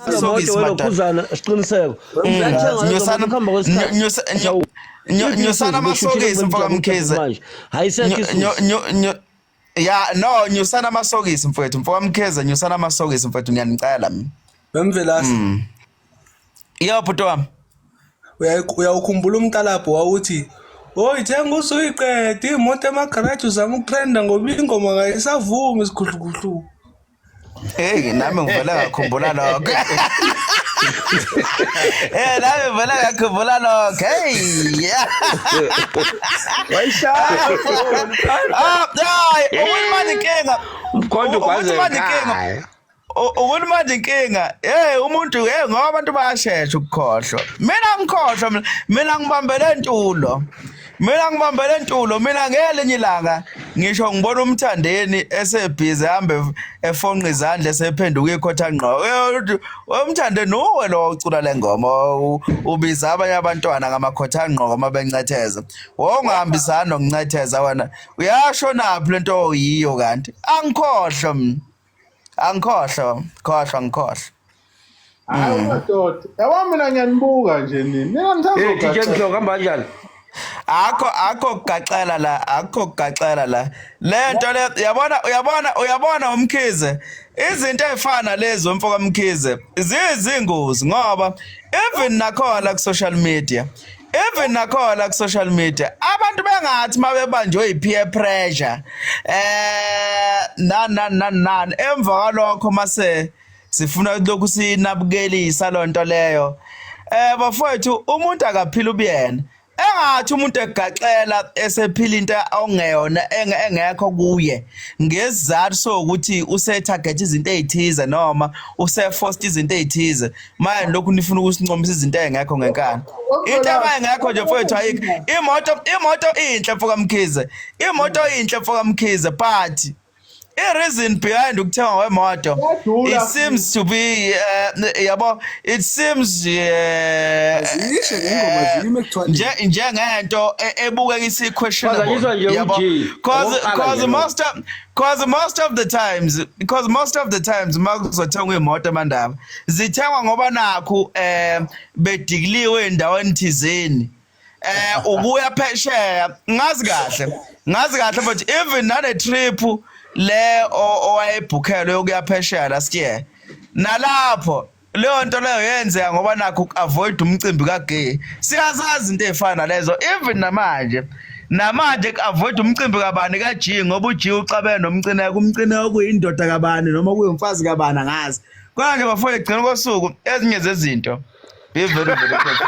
Amasokisi madala. Siqiniseko. Nyosana amasokisi mfowethu Mkhize. Hayisekho isusu. Ya no nyosana amasokisi mfowethu Mkhize nyosana amasokisi mfowethu ngiyanicela mina. Bemvelasi. Yebo bhuti wami. Uyawukhumbula umntalapho wawuthi "Hoyi thenga usuyiqede imoto emagarage uzama ukutrenda ngoba ingoma kayisavumi isikhuhlukuhlu." Hey nami ngivela ngakhumbula lokho. Nami ngivela ngakhumbula lokho. Hey. Wayishaya. Ukuthi manje inkinga. Mkhonto kwaze. Ukuthi manje inkinga umuntu ngoba abantu bayashesha ukukhohlwa mina ngikhohlwa mina ngibambele ntulo mina ngelinye ilanga ngisho ngibona umthandeni esebhizi hambe efonqa izandla esephenduka ikhotha ngqo umthandeni uwe lo ucula lengoma ubiza abanye abantwana ngamakhotha ngqo uma bencetheza wongahambisana nokuncetheza wena uyasho naphi lento oyiyo kanti angikhohlwa mina ngikhohlwa. Hayi madoda. Yabo mina ngiyanibuka nje nini. Mina DJ Mhlobo hamba kanjani? Akho kugaxela la. Lento le uyabona uMkhize. Izinto ezifana lezo mfoka Mkhize zizingozi ngoba even nakhola ku social media abantu bengathi mabebanjwe ipeer pressure nan emva kwalokho mase sifuna lokhu sinabukelisa lonto leyo bafowethu umuntu akaphila ubuyena engathi umuntu egaxela esephila into ongeyona engekho kuye ngesizathu sokuthi usetarget izinto ezithize noma useforced izinto ezithize manje lokhu nifuna ukusincomisa izinto ezingekho ngenkani into engekho nje mfowethu ayikho imoto inhle mfoka Mkhize but the reason behind ukuthenga wemoto it seems to be yabo it seems njengento ebukeka questionable yabo because most of the times makuzothenga imoto mandaba zithengwa ngoba nakho bedikliwe endaweni thizeni ubuya phesheya ngazi kahle but even nane trip le owayebhukhelwe yokuya phesheya last year nalapho leyo nto leyo yenzeka ngoba nakho ukuavoid umcimbi kagay siyazazi into ezifana lezo even namanje ukuavoid umcimbi kabani kaG ngoba uG uxabene nomcine okuyindoda kabani noma kuyumfazi kabani ngazi kanje bafowethu egcina kosuku ezinye zezinto be very careful.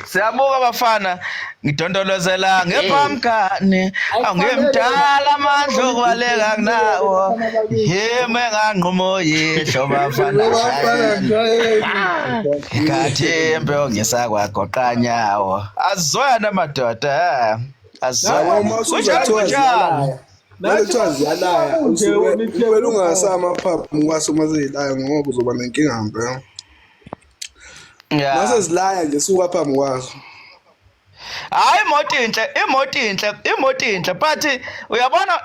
Siyabuka bafana ngidondolozela ngephamkani awungemdala amandla okubaleka kunawo yeme nganqumo yehlo bafana ikathembe ongesakwagoqanyawo azoyana madoda azoya Naluthiwa ziyalaya kumele ungasama amaphaphu ngwaso mazilaya ngoba uzoba nenkinga ngempela. Mase zilaya nje suka phambi kwazo. Hayi imoto inhle but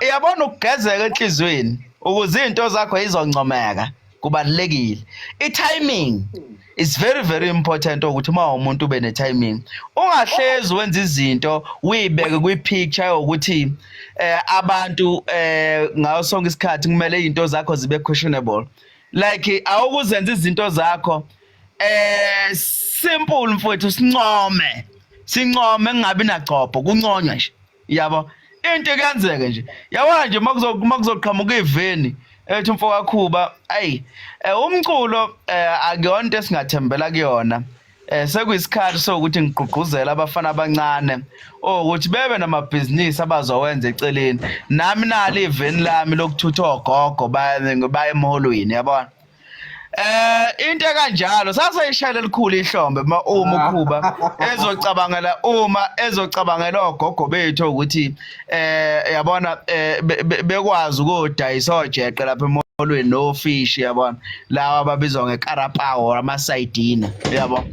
uyabona ukugezeka enhlizweni ukuze izinto zakho izoncomeka kubalekile. I-timing is very very important ukuthi uma umuntu ube ne-timing ungahlezi wenza izinto uyibeke kwi-picture ukuthi abantu ngaso sonke isikhathi kumele izinto zakho zibe questionable like awukuzenza izinto zakho simple mfowethu sincome kungabi nagcopho kunconywa nje yabo into kuyenzeka nje yabona nje makuzoqhamuka iveni ethi umfoka Khuba umculo akuyona into esingathembela kuyona sekuyisikhathi sokuthi ngigqugquzela abafana abancane ukuthi bebe namabhizinisi abazowenza eceleni nami nalo iveni lami lokuthutha ogogo baye emholweni yabona into kanjalo sasayishayela elikhulu ihlombe uma uKhuba ezocabangela ogogo bethu ukuthi yabona bekwazi ukodayisa ojeqe lapha emholweni nofish yabona lawa ababizwa ngekarapawo amasayidina yabo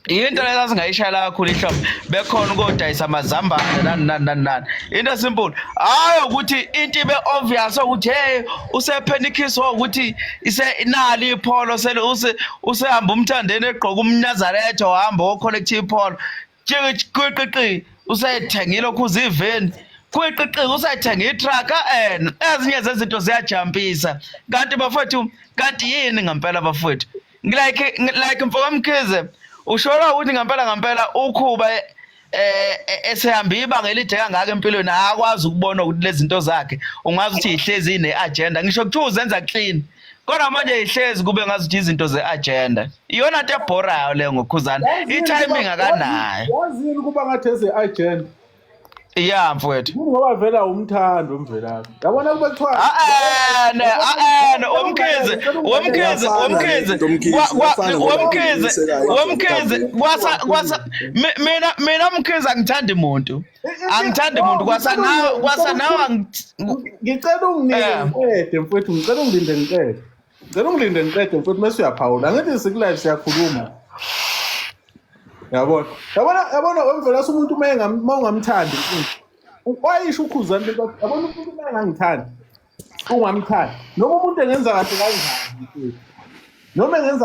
into leyo singayishayela kakhulu ihlobo bekhona ukodayisa amazambane nani into simple hayi ukuthi into ibe obvious ukuthi hey usephenikiswa ukuthi inali ipholo usehamba umthandeni egqoka umNazaretha ohamba ocollect ipholo qiqi usayithengile ukhuza iveni kwiqiqi usayithenga itruck ezinye zezinto ziyajampisa kanti bafowethu kanti yini ngempela bafowethu like mfoka Mkhize ushola ukuthi ngempela ukhuba esehamba ibanga elide kangaka empilweni akwazi ukubona ukuthi lezi zinto zakhe ungazi ukuthi ihlezi ine-agenda ngisho kuthiwa uzenza clean kodwa manje ihlezi kube ngazi ukuthi izinto ze-agenda iyona nto ebhorayo leyo ngokukhuzana i-timing akanayo yazini kuba ngathi eze-agenda ya mfowethu ngoba vela umthando Mvelaphi yabona kube kuthiwa Womkhize mina Mkhize angithandi umuntu kwasa nawe ngicela unginike mfowethu ngicela ungilinde ngiqede mfowethu mase uyaphawula angithi sikulive siyakhuluma yabona wemvelasi umuntu ungamthandi wayisho ukhuzana yabona umuntu engangithandi ungamthandi noma umuntu engenza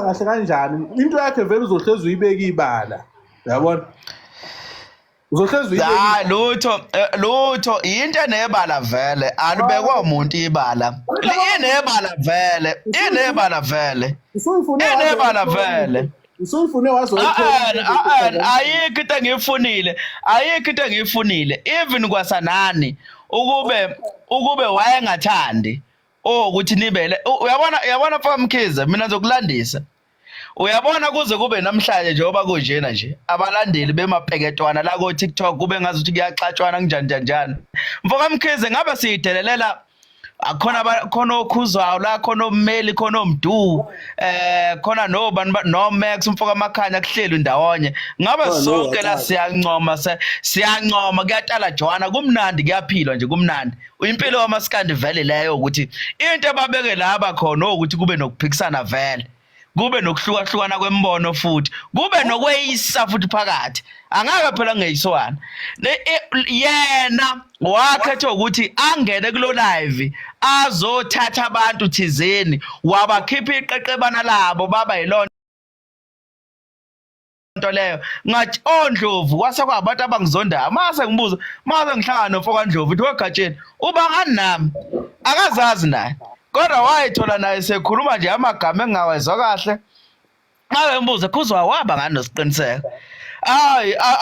kahle kanjani into yakhe vele uzohlezi uyibeka ibala yabona uzohlezi uyibeka lutho into enebala vele alibekwa umuntu ibala inebala vele usuyifune wazo ayikho into engiyifunile even kwasanani ukube wayengathandi ukuthi nibele uyabona mfaka Mkhize mina ngizokulandisa uyabona kuze kube namhlanje njengoba kunjena nje abalandeli bemapeketwana la ko TikTok kube ngazi ukuthi kuyaxatshwana kanjani mfaka Mkhize ngabe siyidelelela khona okhuzwayo la khona ommeli khona omdu khona no Max umfoka Makhanya kuhleli ndawonye ngabe sonke la siyancoma kuyatala Joanna kumnandi kuyaphilwa nje kumnandi impilo yamaskandi vele leyo ukuthi into ababeke laba khona ukuthi kube nokuphikisana vele kube nokuhlukahlukana kwembono futhi kube nokweyisa futhi phakathi angaka phela ngeyiswana yena wakhetha ukuthi angene kulo live azothatha abantu thizeni wabakhipha iqeqebana labo baba yilona nto leyo ngathi oNdlovu kwase kwabantu abangizondayo mase ngibuza mase ngihlangana noMfoka Ndlovu uthi wegatsheni uba ngani nami akazazi naye kodwa wayithola naye sekhuluma nje amagama engawezwa kahle ngabe ngibuza khuzwa waba ngani nosiqiniseko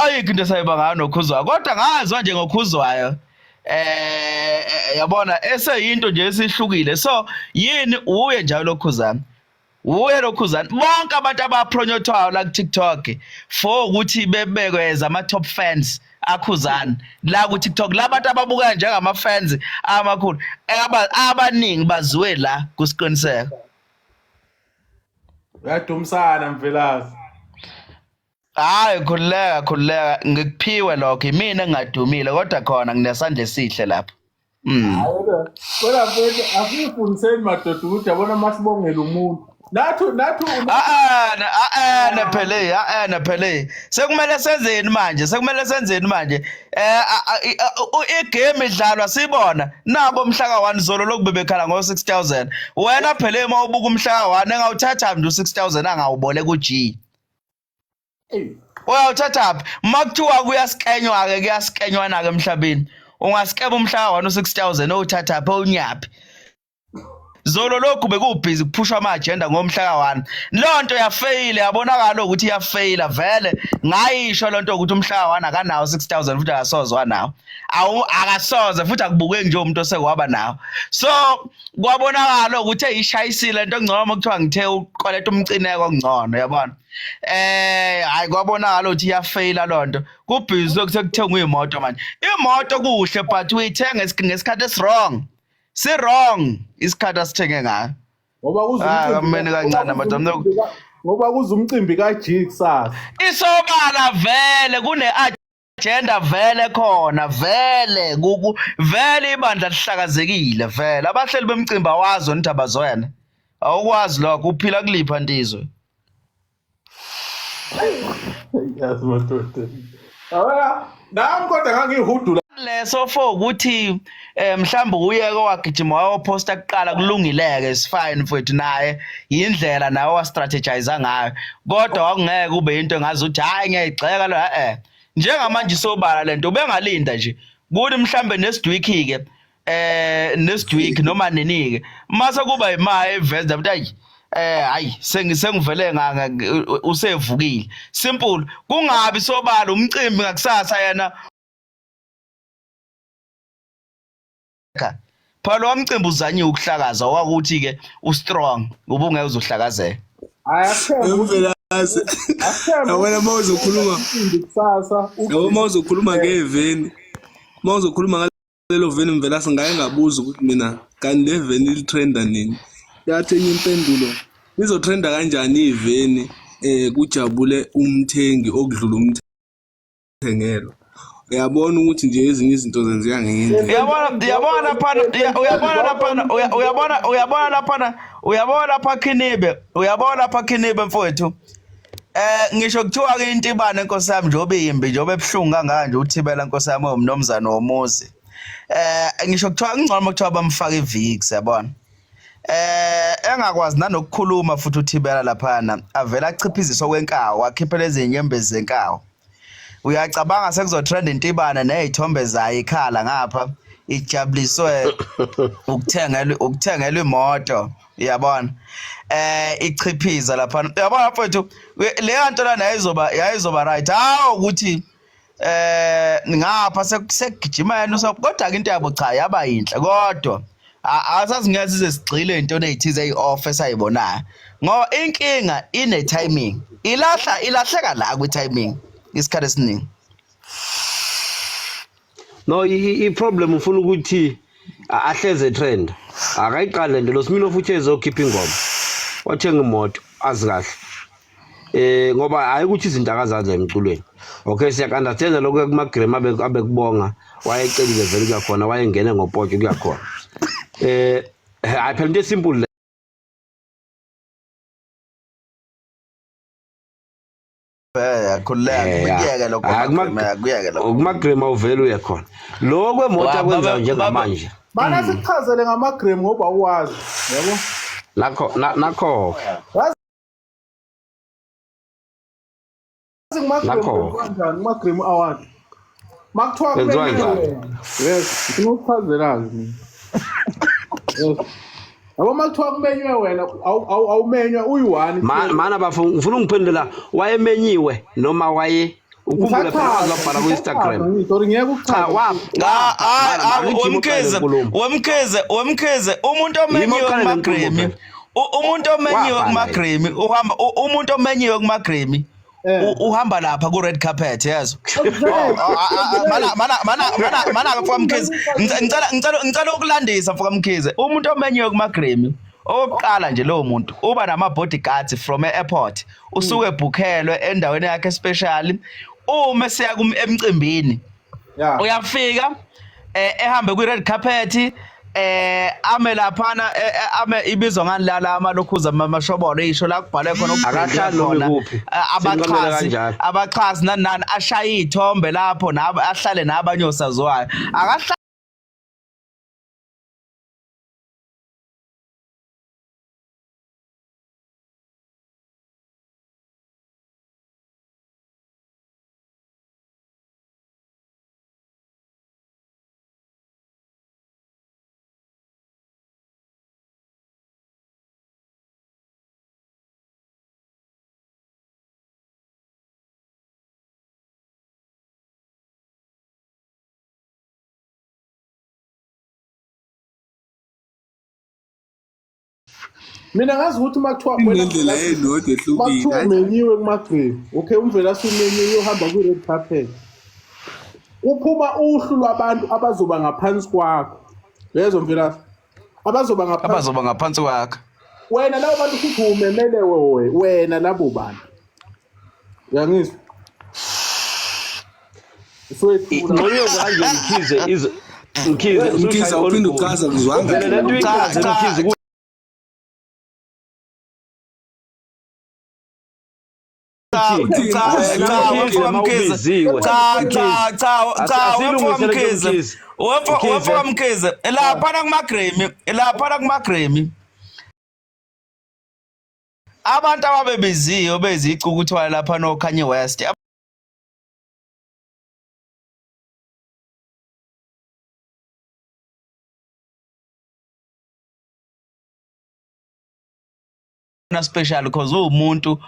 ayikho into sayiba ngani nokhuzwa kodwa ngazwa nje ngokhuzwayo yabona eseyinto nje esihlukile so yini uye njalo lokhuzana bonke abantu abapronyothayo la ku TikTok for ukuthi bebekweza ama top fans akhuzana la ku TikTok labantu ababuka njengama fans amakhulu abaningi baziwe la kusiqiniseko uyadumsana Mvelaphi hayi khuleka ngikuphiwe lokho imina engadumile kodwa khona nginesandla esihle lapha kodwa mfethu asifundiseni madoda ukuthi yabona masibongela umuntu nathu phele sekumele senzeni manje igame idlalwa sibona nabo umhla ka1 zolo lokube bekhala ngo6000 wena phele mawubuka umhla ka1 engawuthatha nje u6000 angawubole kuG uyawuthatha makuthiwa kuyaskenywana ke emhlabeni ungaskeba umhla ka1 u6000 owuthatha pha unyaphi zolo lokhu bekubhizi kuphushwa ama-agenda ngomhla ka1 lonto yafeyile yabonakala ukuthi iyafeyila vele ngayisho lonto ukuthi umhla ka1 akanawo 6000 futhi akasozwa nawo akasoze futhi akubukeki nje umuntu osekwaba nawo so kwabonakala ukuthi eyishayisile into engcono kuthiwa ngithe uqoleta umcineko ongcono yabona hayi kwabonakala ukuthi iyafeyila lonto kubhizi sekuthenga imoto manje imoto kuhle but uyithenga ngesikhathi eswrong wrong isikhathi asithenge ngayo amene kancane madam ngoba kuza umcimbi kaG kusasa isobala vele agenda vele khona vele ibandla lihlakazekile vele abahleli bemcimbi awazi ukuthi abazwena awukwazi lokho uphila kulipha ntizwe Yazi madoda. Awela, nami kodwa ngangihudula. Leso for ukuthi mhlawumbe uyeke wagijima wayoposta kuqala kulungileke is fine mfowethu naye indlela nawe wa strategize ngayo kodwa wakungeke kube into engazi ukuthi hayi ngiyayigxeka lo njengamanje sobala lento bengalinda nje kuthi mhlambe nesidwiki ke nesidwiki noma nenike mase kuba imali eveza ukuthi hayi sengivele usevukile simple kungabi sobala umcimbi ngakusasa yena phela wamcimbi uzanye ukuhlakaza wakuthi ke ustrong ubungeke uzohlakazeka Mvelase awena mawuzokhuluma kusasa yabo mawuzokhuluma ngeveni mawuzokhuluma ngalelo veni Mvelase ngaye ngabuza ukuthi mina kanti le veni litrenda nini yathi enye impendulo izotrenda kanjani iveni kujabule umthengi okudlula umthengelo uyabona ukuthi nje ezinye izinto zenzeka ngendlela uyabona lapha Khinibe mfowethu ngisho kuthiwa ke intibane Nkosi yami njobe yimbi njobe ebhlungu kanganje uthibela Nkosi yami umnomzana womuzi ngisho kuthiwa ngcono kuthiwa bamfaka ivix yabona engakwazi nanokukhuluma futhi uthibela laphana avela achiphiziswa kwenkawo akhiphela ezinyembezi zenkawo uyacabanga sekuzotrend intibane nezithombe zayo ikhala ngapha ijabuliswe ukuthengelwa imoto uyabona ichiphiza lapha uyabona mfowethu le nto lana yayizoba right ukuthi ngapha sekugijima yena kodwa ke into yabo cha yaba yinhle kodwa asazingeke sisigxile into ezithize eyi-off esayibonayo ngoba inkinga ine timing ilahleka la kwi timing isikhathi esiningi no i-problem ufuna ukuthi ahleze trend akayiqale nje lo Smino futhi ezokhipha ingoma wathenga imoto azi kahle ngoba hayi ukuthi izinto akazazi emculweni okay siyakunderstand lokho kumagrema abekubonga wayecelile vele kuyakhona wayengene ngopotsho kuyakhona hayi phela into simple ukumagrema uvele uyekhona lo kwemoto akwenza njengamanje Bana sichazele ngamagrem ngoba uwazi yabo nakho ngamagrem award makuthiwa yes ngikuchazela mina yes yabo makuthiwa kumenywe wena awumenywa uyi-1 mana bafuna ngifuna ungiphendula wayemenyiwe noma waye ukhumbula phela wazabhala ku Instagram ngeke ukuchaza wemkheze umuntu omenyiwe kumagremi umuntu omenyiwe kumagremi uhamba lapha ku red carpet yazo mana mfaka Mkhize ngicela ukulandisa mfaka Mkhize umuntu omenyiwe kumagremi oqala nje lo muntu uba nama bodyguards from airport usuke ebhukhelwe endaweni yakhe special uma siya emcimbini uyafika ehambe ku red carpet ame laphana ame ibizwa ngani la amalokhuza amashobolo isho la kubhale khona ukubhala abaxhasi nani ashaya izithombe lapho ahlale nabanye osaziwayo mina ngazi ukuthi makuthiwa indlela eyodwa ehlukile umenyiwe kumagrem okay Umvelase umenyiwe uhamba ku red carpet uphuma uhlu lwabantu abazoba ngaphansi kwakho lezo Mvelase abazoba ngaphansi kwakho wena labo bantu futhi umemele wena labo bantu uyangizwa Ngoyo kanje Mkhize uphinde uchaza kuzwanga Cha wemfoka Mkhize wemfoka Mkhize lapha kumaGrammy abantu ababebiziyo bezicu ukuthi lapha no Kanye West na special because umuntu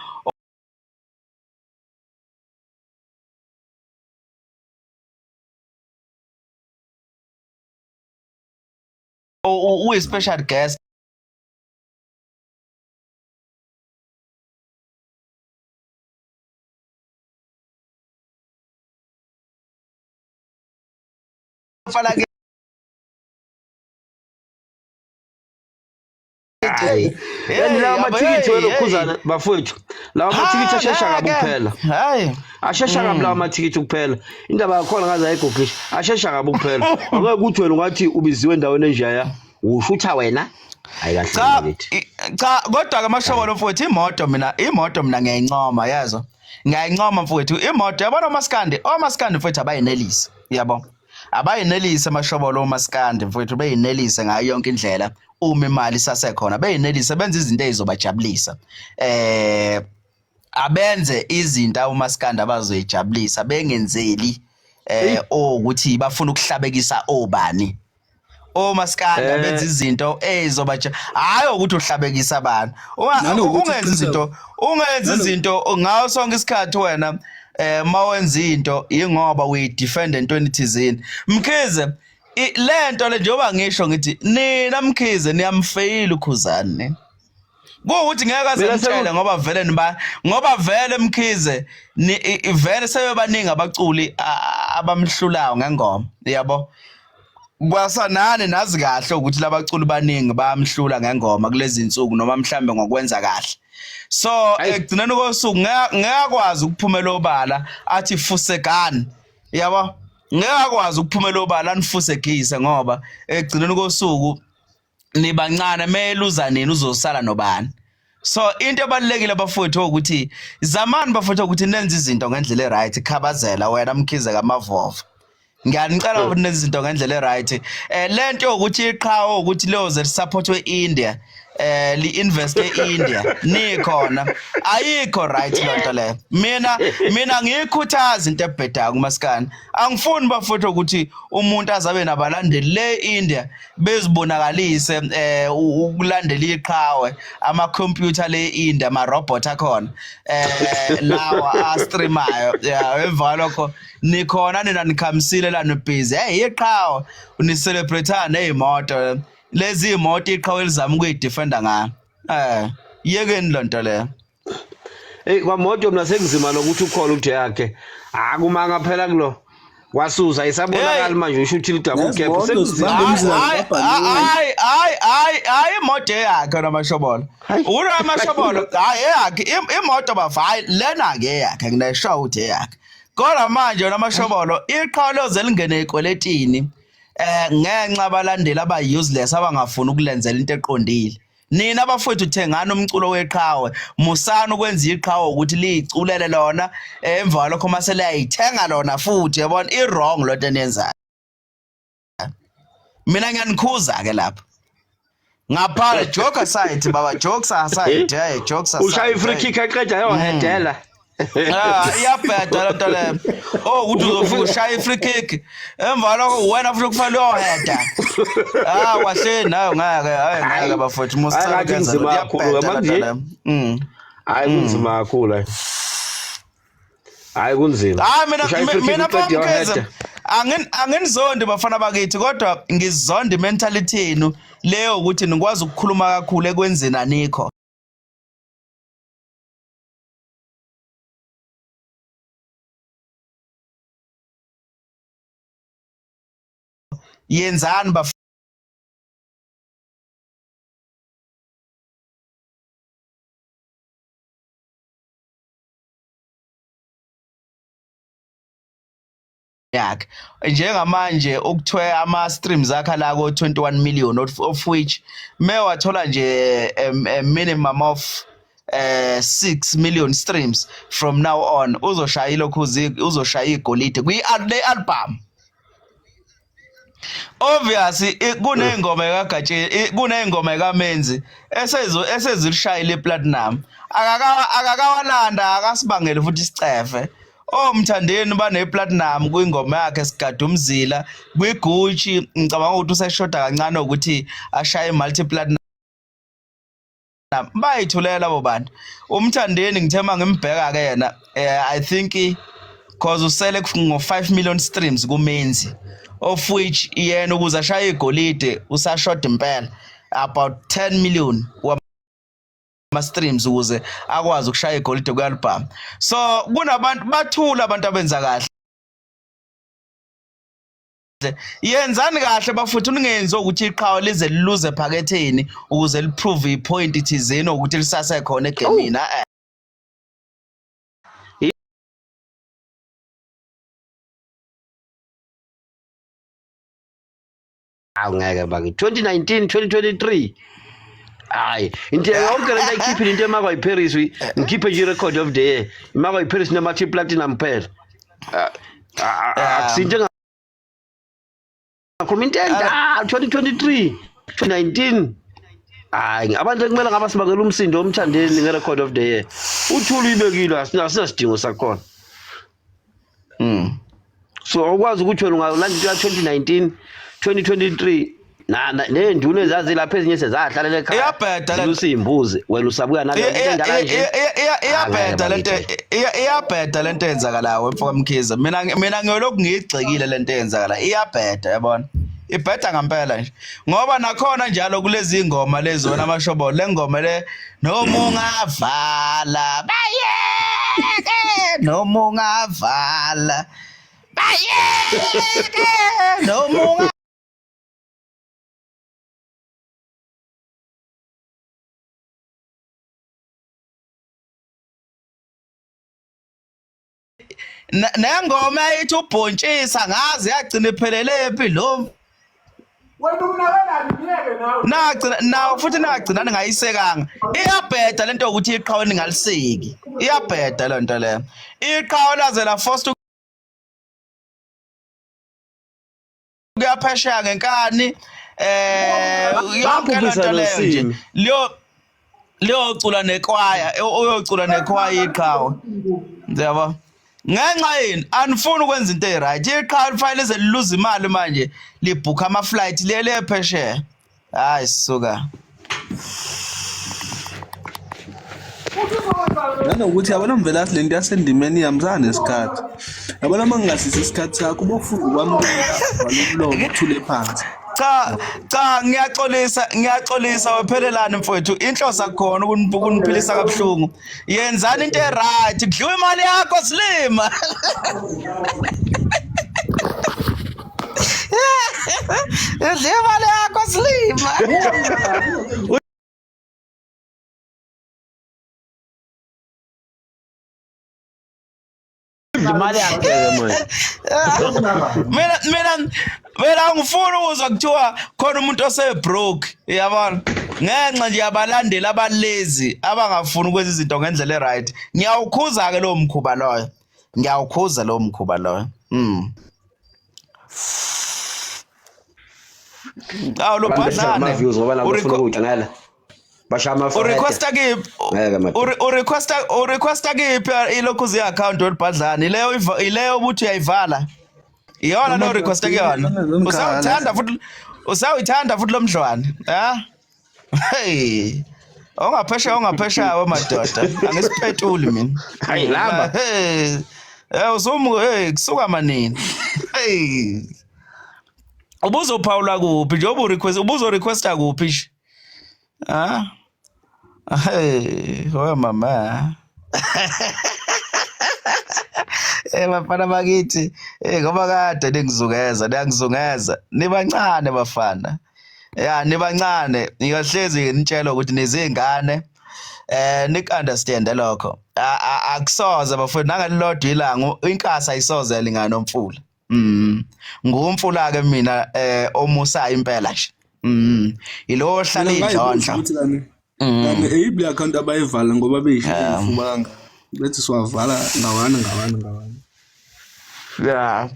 special guest lawa mathikithi welokhuzana bafowethu lawa mathikithi ashesha kabi kuphela hayi ashesha kabi lawa mathikithi kuphela indaba yakhona ngaze ayigoglisha ashesha kabi kuphela ake ukuthi wena ungathi ubiziwe endaweni enjaya ushutha wena ayikahle cha kodwa ke mashobolo mfowethu imoto mina ngiyayincoma yazo ngiyayincoma mfowethu imoto yabona omaskandi mfowethu abayinelisi yabo abayinelisi mashobolo omaskandi mfowethu beyinelise ngayo yonke indlela uma imali sasekhona beyinelise benza izinto ezobajabulisa abenze izinto umaskandi abazoyijabulisa bengenzeli ukuthi bafuna ukuhlabekisa obani omaskandi abenza izinto ezizobaja hayi ukuthi uhlabekisa abantu ungenza izinto ngawo sonke isikhathi wena mawenza into ingoba we defend into thizini Mkhize lento le njengoba ngisho ngithi nina Mkhize niyamfail ukhuzani ukuthi ngeke azimtshele ngoba vele Mkhize vele sebebaningi abaculi abamhlulayo ngengoma yabo kwasanani nazi kahle ukuthi labaculi baningi bayamhlula ngengoma kulezi insuku noma mhlambe ngokwenza kahle so egcineni kosuku ngiyakwazi ukuphumela obala athi fusekani yabo ngiyakwazi ukuphumela obala anifusekise ngoba egcineni kosuku nibancane meluza nini uzosala nobani so into ebalekile bafowethu ukuthi zamani bafowethu ukuthi nenze izinto ngendlela eright khabazela wena Mkhize kaMavovo ngiyanicela ukuthi nenze izinto ngendlela eright lento ukuthi iqhawe ukuthi leyo support weIndia li-invest eIndia nikhona ayikho right lonto le mina ngiyikhuthaza into ebhedayo kumaskani angifuni bafowethu ukuthi umuntu azabe nabalandeli le India bezibonakalise ukulandela iqhawe ama computer le India ama robot akhona lawa astreamayo emva lokho nikhona nina nikhamisile la nobhizi iqhawe unicelebrate nezimoto lezi imoto iqhawe elizama ukuyidefenda ngayo yekeni lonto le kwamoto mina sengizima lokuthi ukhole ukuthi yakhe akumanga phela kulo wasuza isabonakala manje usho ukuthi lidabu gap hayi imoto yakhe namashobolo amashobolo hayi yakhe imoto bafayi lena ke yakhe ngineshow ukuthi yakhe kodwa manje namashobolo iqhawe lozelingene ekweletini ngenxa abalandeli aba-useless abangafuni ukulenzela into eqondile nina bafowethu thengana umculo weqhawe musana ukwenza iqhawe ukuthi liyiculele lona emva lokho mase liyayithenga lona futhi yabona i-wrong lonto eniyenzayo mina ngiyanikhuza ke lapha ngaphala joke aside baba jokes aside jokes aside ushaya i-free kick aqeda yohedela iyabheda lento le ukuthi uzofika ushaya i-free kick emva lokho wena futhi kufanele uyoheda wahle nayo ngeke bafowethu musicela kenza iyabheda hayi kunzima kakhulu hayi kunzima mina Mkhize anginizondi bafana bakithi kodwa ngizonda imentality yenu leyo ukuthi nikwazi ukukhuluma kakhulu ekwenzeni anikho yenzani yakhe njengamanje ukuthiwa ama streams akha la ko 21 million of which mewathola nje a minimum of 6 million streams from now on uzoshaya ilokhuzi uzoshaya igolide kwi album. Obviously kunengoma kaGatshe kunengoma kaMenzi esezilishayile platinum akakawalanda akasibangele futhi isicefe. Mthandeni bane platinum kwingoma yakhe Sigada Umzila kwiGucci ngicabanga ukuthi useshoda kancane ukuthi ashaye multi platinum bayithulela labo bantu. Umthandeni ngithema ngimbheka ke yena I think cause usele ngo 5 million streams kuMenzi of which yena ukuze ashaye igolide usashoda impela about 10 million ama streams ukuze akwazi ukushaya igolide ku album. So kunabantu bathula abantu abenza kahle. Yenzani kahle bafuthi ungenzi ukuthi iqhawe lize liluze ephaketheni ukuze liprove ipoint ithizeni ukuthi lisase khona egamini. Awungeke baki 2019 2023 hayi into yonke lento ayikhiphi into emakwa iParis ngikhiphe nje record of the year imakwa iParis ne multi platinum phela akusinto ngakhuluma 2023 2019 hayi abantu kumele ngaba sibakela umsindo omthandeni ngerecord of the year uthula ibekile asinasidingo sakhona. So awukwazi ukuthi wena ungalanda into ya 2019 2023 nenduna ezazi lapha ezinye sezahlalela ekhaya iyabheda usimbuzi wena usabuya nalo into kanje iyabheda lento enzakalayo mfaka Mkhize. Mina ngiyolokhu ngiyigcikile lento enzakala iyabheda yabona ibheda ngempela nje ngoba nakhona njalo kulezi ingoma lezona amashobo lengoma le noma ungavala bayeke noma ungavala bayeke noma nengoma ethi ubhontshisa ngazi yagcina iphelelepi lo wena unakela ngiyeke nawe nawo futhi nagcina ningayisekanga. Iyabheda lento ukuthi iqhawe ningaliseki iyabheda lento le iqhawe laze la forced kuyaphesheya ngenkani yonke lento leyo nje liyocula nekwaya uyocula nekwaya iqhawe ndiyabo. Ngenxa yini anifuni ukwenza into right iqhawe lifanele lize liluze imali manje libhuka ama flight lele phesheya hayi sisuka nanokuthi yabona Mvelasi lento yasendimeni yamzana nesikhathi yabona mangingasisi isikhathi sakho ubofuna ukwamukela walomlomo uthule phansi. Cha ngiyaxolisa wephelelana mfowethu inhloso akukhona ukuniphilisa kabuhlungu. Yenzani into right kudliwa imali yakho Silima. Kudliwa imali yakho Silima. imali yakhe mina ngifuna ukuzwa kuthiwa khona umuntu osebroke yabona ngenxa nje yabalandeli abalezi abangafuni ukwenza izinto ngendlela eright. Ngiyawukhuza ke lo mkhuba loyo ngiyawukhuza lo mkhuba loyo. Lo Bhadlane views ngoba nabo bafuna ukujangela bashama urequesta kiphi ilokhuzi account weBhadlane ileyo ubuthi uyayivala iyona lo request kuyona usawuthanda futhi lomdlwane hey ongaphesha wemadoda angisiphetuli mina hayi lamba kusuka manini hey ubuzophawula kuphi njengoba ubuzorequesta kuphi nje hey hoya mama bafana bakithi ngoba kade ningizungeza nibancane bafana nibancane ngiyahlezi nitshela ukuthi nezingane nik-understand lokho akusoze bafuna nangalilodwa ilanga inkasa ayisoze yalingana nomfula ngumfula ke mina omusayo impela nje ilo hlala idlondla kanti eyiphi account abayivala ngoba beyishaya ifuba kangaka bethi siwavala ngawana Yeah.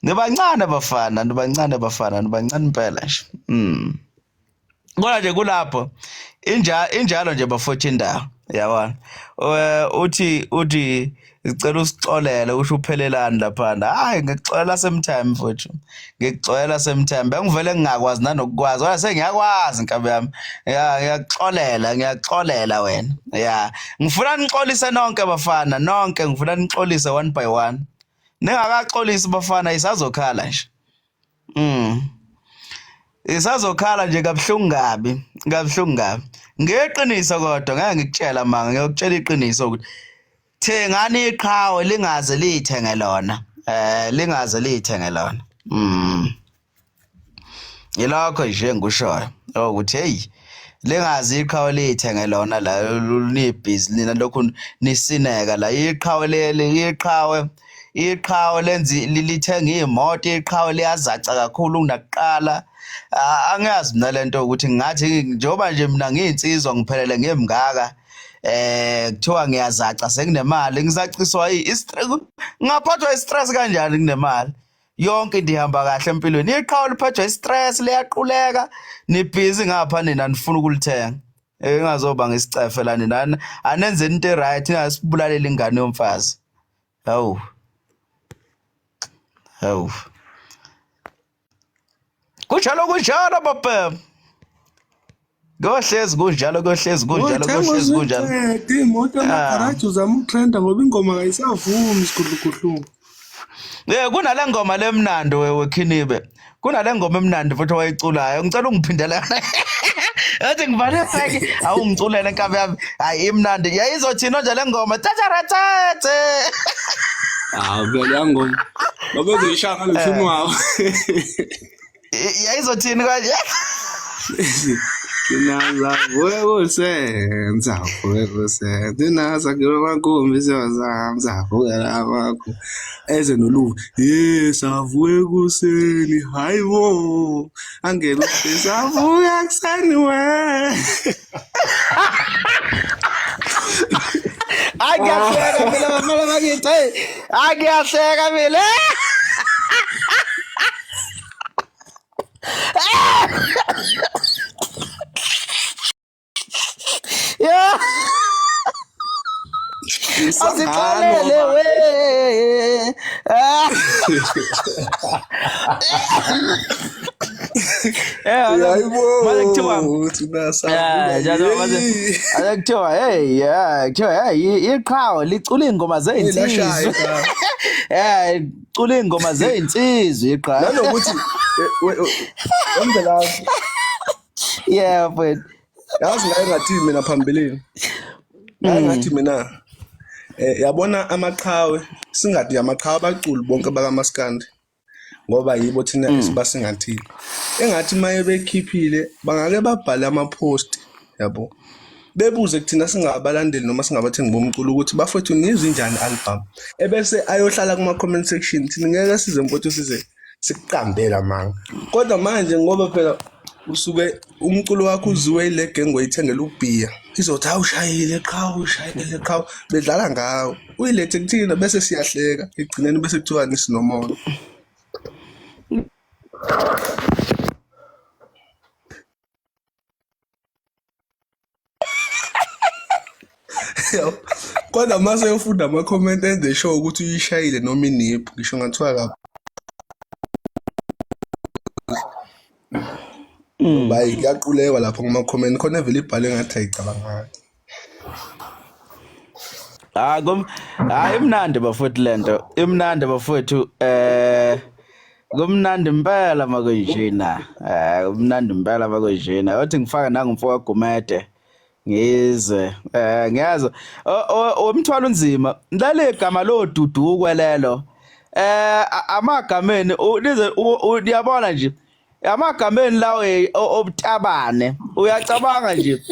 Nibancane abafana impela nje. Kodwa nje kulapho injalo nje bafutha indawo yabona. Uthi ngicela usixolele usho uphelelani lapha. Hayi ngixolela sometime mfowethu. Ngixolela sometime. Bengivele ngingakwazi nanokukwazi. Kodwa sengiyakwazi inkabi yami. Ngiyaxolela wena. Yeah. Ngifuna nixolise nonke abafana, nonke ngifuna nixolise one by one. Ningakaxolisi bafana isazokhala nje. Isazokhala nje kabuhlungu gabi. Ngeqiniso kodwa ngeke ngikutshela manga, ngiyokutshela iqiniso ukuthi thengani iqhawe lingaze lithenge lona. Lingaze lithenge lona. Yilokho nje engikushoyo. Ukuthi hey lingazi iqhawe lithenge lona la libhizinisi lokhu nisineka la iqhawe lenzi lithenga imoto, iqhawe liyazaca kakhulu kunakuqala. Angiyazi mina lento ukuthi ngathi njoba nje mina ngiyinsizwa ngiphelele ngemngaka kuthiwa ngiyazaca sekunemali ngizaciswa ngaphathwa istress kanjani kunemali yonke into ihamba kahle empilweni iqhawe liphethwe istress liyaquleka nibhizi ngapha nina nifuna ukulithenga engazoba ngisicefe la nina anenze into eright ingasibulalela ingane yomfazi. Hawu kunjalo baba. Kohlezi kunjalo. Imoto amagaraji uzama ukutrenda ngoba ingoma kayisavumi isigudluguhlungu. Kunale ngoma lemnandi weKhinibe. Kunale ngoma emnandi futhi wayiculayo. Ngicela ungiphindele. Athi ngivale fake awungiculele inkabi yami. Hayi imnandi. Yayizothina nje le ngoma. Tatharathathe. Vele yangoma. Ngoba uzoyishaka lomshini wawo. Yayizothina kanje. Naza kumakhumbi sizavukela amakho eze noluvu savuke kuseni hayibo angeke savuka kuseni we Akiyahleka phela bamala bakithi akiyahleka phela yeah asixolele we iqhawe licula ingoma zezinsizwa licula ingoma zezinsizwa iqhawe nanokuthi wenzela yeah but yazi ngathi mina phambilini ngathi mina yabona amaqhawe singathi amaqhawe abaculi bonke bakaMaskandi ngoba yibo thina esibasingathile engathi maye bekhiphile bangake babhale ama-post yabo bebuze kuthina singabalandeli noma singabathengi bomculo ukuthi bafethu nizwe njani album ebese ayohlala kuma-comment section thina ngeke size mfowethu size sikuqambela manga kodwa manje ngoba phela usuke umculo wakho uziwe ile gang wayithengela ubhiya izothi awushayile qhawe bedlala ngawo uyilethe kuthina bese siyahleka egcineni bese kuthiwa nisinomoya kodwa mase uyofunda ama-comment enze show ukuthi uyishayile noma iniphu ngisho ngathiwa kabi bayi kuyaqulekwa lapho kuma-comment khona vele ibhale ngathi ayicabanganga hayi imnandi bafowethu lento imnandi bafowethu kumnandi impela makunjena kumnandi impela makunjena othi ngifaka nangumfoka Gumede ngize ngiyazo umthwalo unzima lale igama lodudu kwelelo amagameni uyabona nje amagameni lawo obutabane uyacabanga nje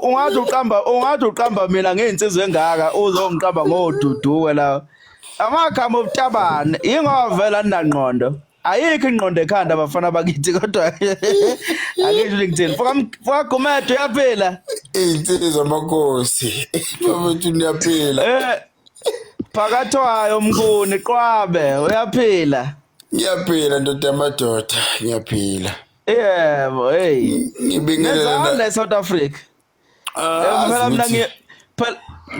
ungathi uqamba mina ngeinsizwe engaka uzongiqamba ngoduduwe lawo amagama obutabane ingavela ninangqondo ayikho ingqondo ekhanda abafana bakithi kodwa akisho LinkedIn foka Gumedo uyaphila Insizwa amakhosi bafethu niyaphila phakathwayo Mkhuni Qwabe uyaphila ngiyaphila ndoda yamadoda ngiyaphila yebo hey ngibingelela nezana South Africa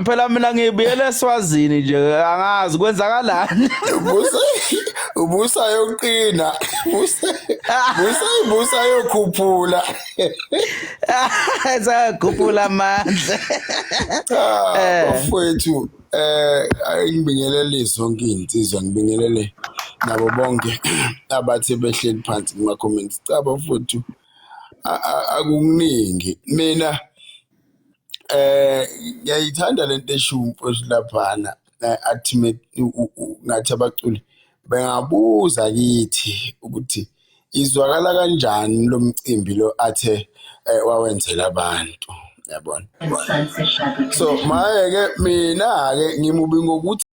phela mina ngibuyele eSwazini nje angazi kwenzakalani ubusa yoqina busa yokhuphula zakhuphula amandla bafethu ngibingelele zonke insizwa ngibingelele nabo bonke abathi behleli phansi kuma comments cha bafethu akuningi mina ngiyayithanda lento eshumpo laphana athi ngathi abaculi bengabuza kithi ukuthi izwakala kanjani lo mcimbi lo athe wawenzela abantu yabona so maye ke mina ke ngimubi ngokuthi